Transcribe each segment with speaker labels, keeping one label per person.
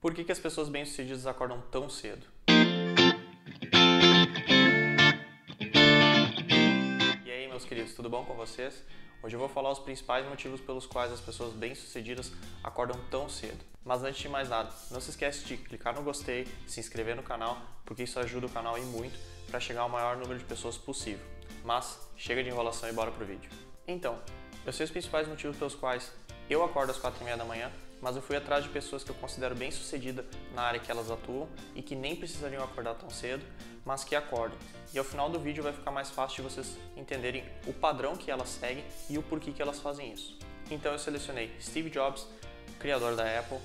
Speaker 1: Por que as pessoas bem-sucedidas acordam tão cedo? E aí, meus queridos, tudo bom com vocês? Hoje eu vou falar os principais motivos pelos quais as pessoas bem-sucedidas acordam tão cedo. Mas antes de mais nada, não se esquece de clicar no gostei, se inscrever no canal, porque isso ajuda o canal e muito para chegar ao maior número de pessoas possível. Mas chega de enrolação e bora pro vídeo. Então, eu sei os principais motivos pelos quais eu acordo às 4h30 da manhã, mas eu fui atrás de pessoas que eu considero bem-sucedidas na área que elas atuam e que nem precisariam acordar tão cedo, mas que acordam. E ao final do vídeo vai ficar mais fácil de vocês entenderem o padrão que elas seguem e o porquê que elas fazem isso. Então eu selecionei Steve Jobs, criador da Apple,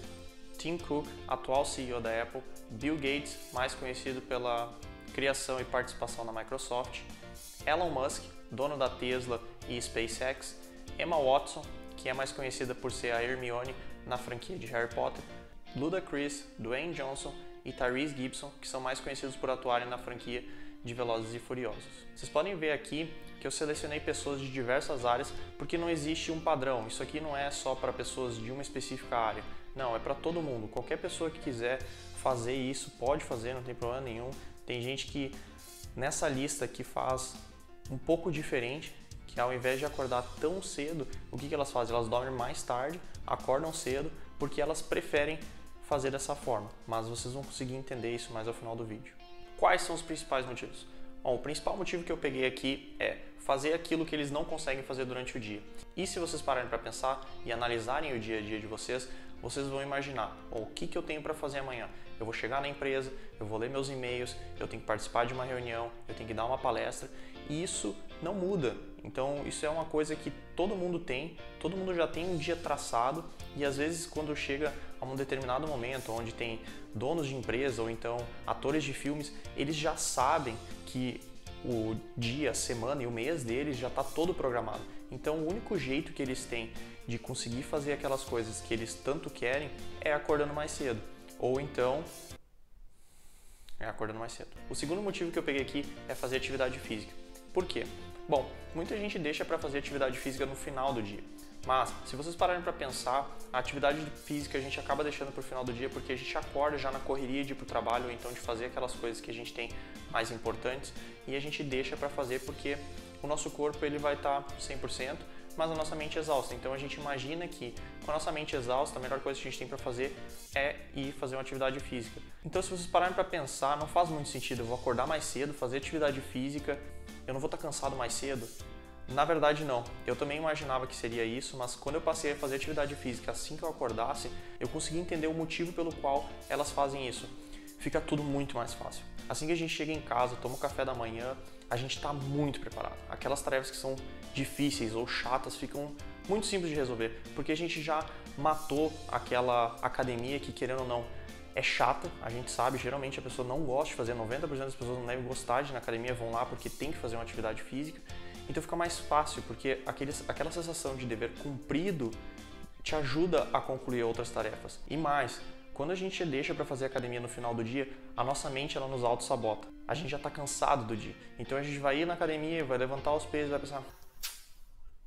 Speaker 1: Tim Cook, atual CEO da Apple, Bill Gates, mais conhecido pela criação e participação na Microsoft, Elon Musk, dono da Tesla e SpaceX, Emma Watson, que é mais conhecida por ser a Hermione na franquia de Harry Potter, Ludacris, Dwayne Johnson e Tyrese Gibson, que são mais conhecidos por atuarem na franquia de Velozes e Furiosos. Vocês podem ver aqui que eu selecionei pessoas de diversas áreas porque não existe um padrão. Isso aqui não é só para pessoas de uma específica área. Não, é para todo mundo. Qualquer pessoa que quiser fazer isso pode fazer, não tem problema nenhum. Tem gente que nessa lista que faz um pouco diferente, que ao invés de acordar tão cedo, o que elas fazem? Elas dormem mais tarde, acordam cedo, porque elas preferem fazer dessa forma. Mas vocês vão conseguir entender isso mais ao final do vídeo. Quais são os principais motivos? Bom, o principal motivo que eu peguei aqui é fazer aquilo que eles não conseguem fazer durante o dia. E se vocês pararem para pensar e analisarem o dia a dia de vocês, vocês vão imaginar, o que eu tenho para fazer amanhã? Eu vou chegar na empresa, eu vou ler meus e-mails, eu tenho que participar de uma reunião, eu tenho que dar uma palestra, e isso não muda. Então isso é uma coisa que todo mundo tem, todo mundo já tem um dia traçado, e às vezes quando chega a um determinado momento onde tem donos de empresa ou então atores de filmes, eles já sabem que o dia, a semana e o mês deles já está todo programado. Então o único jeito que eles têm de conseguir fazer aquelas coisas que eles tanto querem é acordando mais cedo. Ou então acordando mais cedo. O segundo motivo que eu peguei aqui é fazer atividade física. Por quê? Bom, muita gente deixa para fazer atividade física no final do dia. Mas, se vocês pararem para pensar, a atividade física a gente acaba deixando para o final do dia porque a gente acorda já na correria de ir para o trabalho ou então de fazer aquelas coisas que a gente tem mais importantes e a gente deixa para fazer porque o nosso corpo ele vai estar 100%, mas a nossa mente é exausta. Então a gente imagina que com a nossa mente exausta, a melhor coisa que a gente tem para fazer é ir fazer uma atividade física. Então se vocês pararem para pensar, não faz muito sentido eu vou acordar mais cedo, fazer atividade física, eu não vou estar cansado mais cedo. Na verdade não, eu também imaginava que seria isso, mas quando eu passei a fazer atividade física assim que eu acordasse, eu consegui entender o motivo pelo qual elas fazem isso. Fica tudo muito mais fácil. Assim que a gente chega em casa, toma o café da manhã, a gente está muito preparado. Aquelas tarefas que são difíceis ou chatas ficam muito simples de resolver, porque a gente já matou aquela academia que, querendo ou não, é chata, a gente sabe, geralmente a pessoa não gosta de fazer, 90% das pessoas não devem gostar de ir na academia, vão lá porque tem que fazer uma atividade física. Então fica mais fácil, porque aquela sensação de dever cumprido te ajuda a concluir outras tarefas. E mais, quando a gente deixa para fazer academia no final do dia, a nossa mente ela nos auto-sabota. A gente já está cansado do dia. Então a gente vai ir na academia, vai levantar os pesos, vai pensar: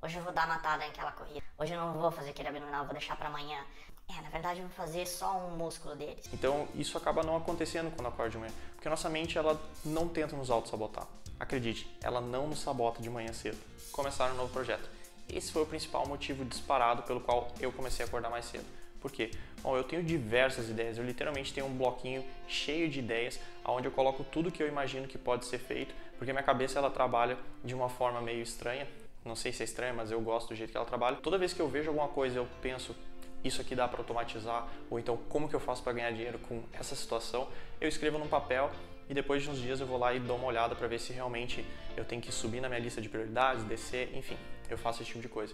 Speaker 2: hoje eu vou dar matada naquela corrida. Hoje eu não vou fazer aquele abdominal, vou deixar para amanhã. Na verdade eu vou fazer só um músculo deles.
Speaker 1: Então isso acaba não acontecendo quando acorda de manhã, porque a nossa mente ela não tenta nos auto-sabotar. Acredite, ela não nos sabota de manhã cedo. Começar um novo projeto. Esse foi o principal motivo disparado pelo qual eu comecei a acordar mais cedo. Por quê? Bom, eu tenho diversas ideias, eu literalmente tenho um bloquinho cheio de ideias, onde eu coloco tudo que eu imagino que pode ser feito, porque minha cabeça ela trabalha de uma forma meio estranha. Não sei se é estranha, mas eu gosto do jeito que ela trabalha. Toda vez que eu vejo alguma coisa, eu penso: isso aqui dá para automatizar, ou então como que eu faço para ganhar dinheiro com essa situação, eu escrevo num papel e depois de uns dias eu vou lá e dou uma olhada para ver se realmente eu tenho que subir na minha lista de prioridades, descer, enfim, eu faço esse tipo de coisa.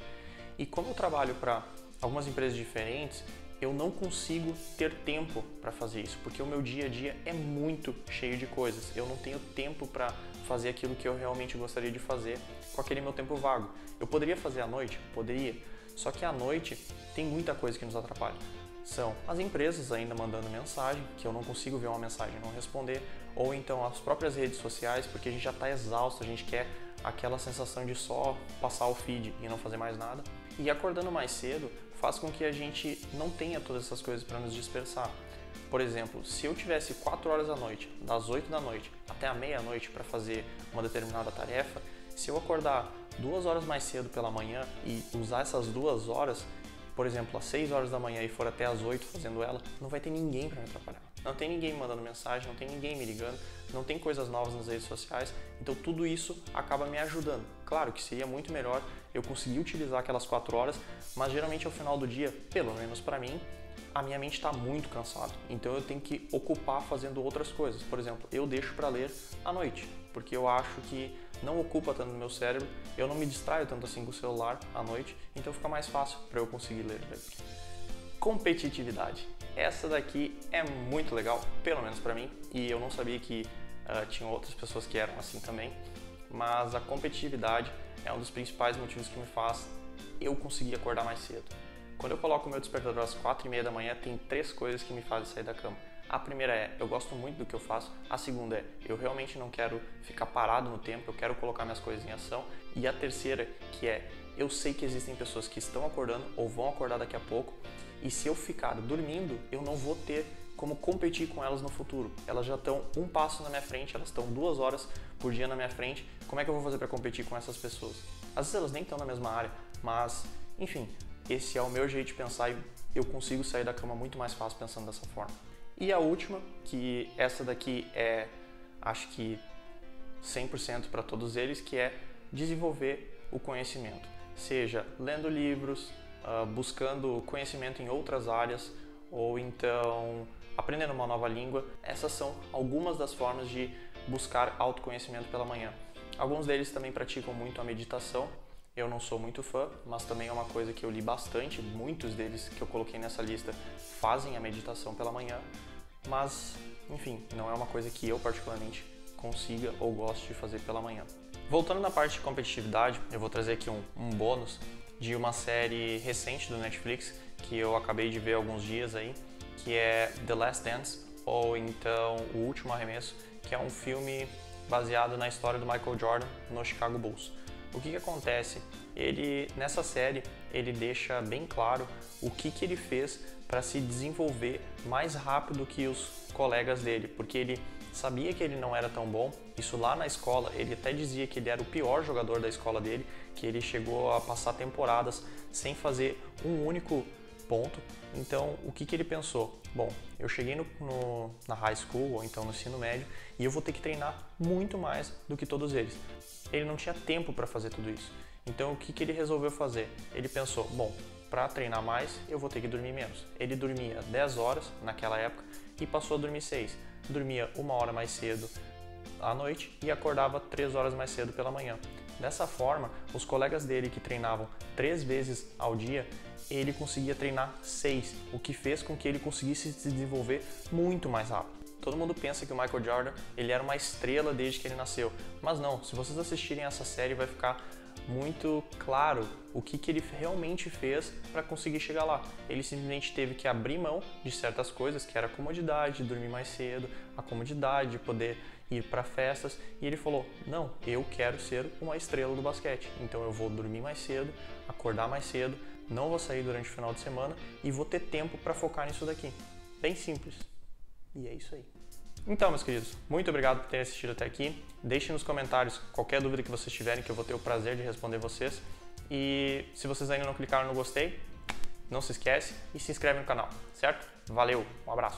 Speaker 1: E como eu trabalho para algumas empresas diferentes, eu não consigo ter tempo para fazer isso, porque o meu dia a dia é muito cheio de coisas. Eu não tenho tempo para fazer aquilo que eu realmente gostaria de fazer com aquele meu tempo vago. Eu poderia fazer à noite? Poderia. Só que à noite tem muita coisa que nos atrapalha. São as empresas ainda mandando mensagem, que eu não consigo ver uma mensagem e não responder, ou então as próprias redes sociais, porque a gente já está exausto, a gente quer aquela sensação de só passar o feed e não fazer mais nada. E acordando mais cedo faz com que a gente não tenha todas essas coisas para nos dispersar. Por exemplo, se eu tivesse 4 horas da noite, das 8 da noite até a meia-noite para fazer uma determinada tarefa, se eu acordar 2 horas mais cedo pela manhã e usar essas 2 horas, por exemplo, às 6 horas da manhã e for até às 8 fazendo ela, não vai ter ninguém para me atrapalhar. Não tem ninguém me mandando mensagem, não tem ninguém me ligando, não tem coisas novas nas redes sociais, então tudo isso acaba me ajudando. Claro que seria muito melhor eu conseguir utilizar aquelas 4 horas, mas geralmente ao final do dia, pelo menos para mim, a minha mente está muito cansada, então eu tenho que ocupar fazendo outras coisas. Por exemplo, eu deixo para ler à noite, porque eu acho que não ocupa tanto no meu cérebro, eu não me distraio tanto assim com o celular à noite, então fica mais fácil para eu conseguir ler. Competitividade. Essa daqui é muito legal, pelo menos para mim, e eu não sabia que tinham outras pessoas que eram assim também, mas a competitividade é um dos principais motivos que me faz eu conseguir acordar mais cedo. Quando eu coloco o meu despertador às 4h30 da manhã, tem 3 coisas que me fazem sair da cama. A primeira é, eu gosto muito do que eu faço. A segunda é, eu realmente não quero ficar parado no tempo, eu quero colocar minhas coisas em ação. E a terceira, que é, eu sei que existem pessoas que estão acordando ou vão acordar daqui a pouco, e se eu ficar dormindo, eu não vou ter como competir com elas no futuro. Elas já estão um passo na minha frente, elas estão 2 horas por dia na minha frente. Como é que eu vou fazer para competir com essas pessoas? Às vezes elas nem estão na mesma área, mas, enfim, esse é o meu jeito de pensar e eu consigo sair da cama muito mais fácil pensando dessa forma. E a última, que essa daqui é, acho que 100% para todos eles, que é desenvolver o conhecimento. Seja lendo livros, buscando conhecimento em outras áreas, ou então aprendendo uma nova língua. Essas são algumas das formas de buscar autoconhecimento pela manhã. Alguns deles também praticam muito a meditação. Eu não sou muito fã, mas também é uma coisa que eu li bastante. Muitos deles que eu coloquei nessa lista fazem a meditação pela manhã, mas, enfim, não é uma coisa que eu particularmente consiga ou goste de fazer pela manhã. Voltando na parte de competitividade, eu vou trazer aqui um bônus de uma série recente do Netflix que eu acabei de ver há alguns dias aí, que é The Last Dance, ou então O Último Arremesso, que é um filme baseado na história do Michael Jordan no Chicago Bulls. O que acontece? Nessa série, ele deixa bem claro o que ele fez para se desenvolver mais rápido que os colegas dele, porque ele sabia que ele não era tão bom. Isso lá na escola, ele até dizia que ele era o pior jogador da escola dele, que ele chegou a passar temporadas sem fazer um único ponto. Então, o que ele pensou? Bom, eu cheguei na high school, ou então no ensino médio, e eu vou ter que treinar muito mais do que todos eles. Ele não tinha tempo para fazer tudo isso. Então, o que ele resolveu fazer? Ele pensou, bom, para treinar mais, eu vou ter que dormir menos. Ele dormia 10 horas naquela época e passou a dormir 6. Dormia 1 hora mais cedo à noite e acordava 3 horas mais cedo pela manhã. Dessa forma, os colegas dele que treinavam 3 vezes ao dia, ele conseguia treinar 6, o que fez com que ele conseguisse se desenvolver muito mais rápido. Todo mundo pensa que o Michael Jordan ele era uma estrela desde que ele nasceu, mas não, se vocês assistirem essa série vai ficar muito claro o que ele realmente fez para conseguir chegar lá. Ele simplesmente teve que abrir mão de certas coisas, que era a comodidade de dormir mais cedo, a comodidade de poder ir para festas, e ele falou, não, eu quero ser uma estrela do basquete, então eu vou dormir mais cedo, acordar mais cedo, não vou sair durante o final de semana e vou ter tempo para focar nisso daqui. Bem simples. E é isso aí. Então, meus queridos, muito obrigado por terem assistido até aqui. Deixem nos comentários qualquer dúvida que vocês tiverem, que eu vou ter o prazer de responder vocês. E se vocês ainda não clicaram no gostei, não se esquece e se inscreve no canal, certo? Valeu, um abraço!